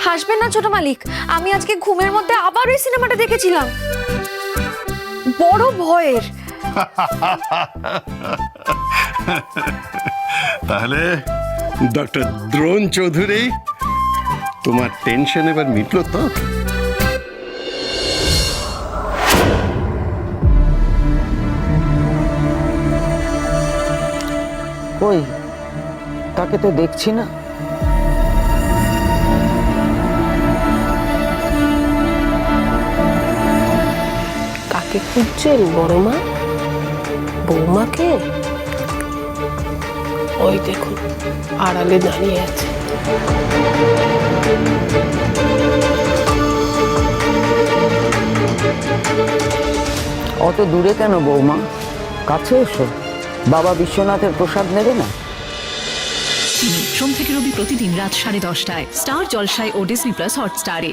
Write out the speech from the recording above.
হাসবেন না ছোট মালিক, আমি আজকে ঘুমের মধ্যে আবার ওই সিনেমাটা দেখেছিলাম, বড় ভয়ের। তাহলে ডক্টর দ্রোণ চৌধুরী, তোমার টেনশন এবার মিটলো তো? কই, তাকে তো দেখছি না। কাকে খুঁজছেন বড় মা? বৌমাকে? ওই দেখুন আড়ালে দাঁড়িয়ে আছে। অত দূরে কেন বৌমা, কাছে এসো। বাবা বিশ্বনাথের প্রসাদ নেবে না? সোম থেকে রবি প্রতিদিন রাত 10:30টায় স্টার জলসায় ও ডিজনি প্লাস হটস্টারে।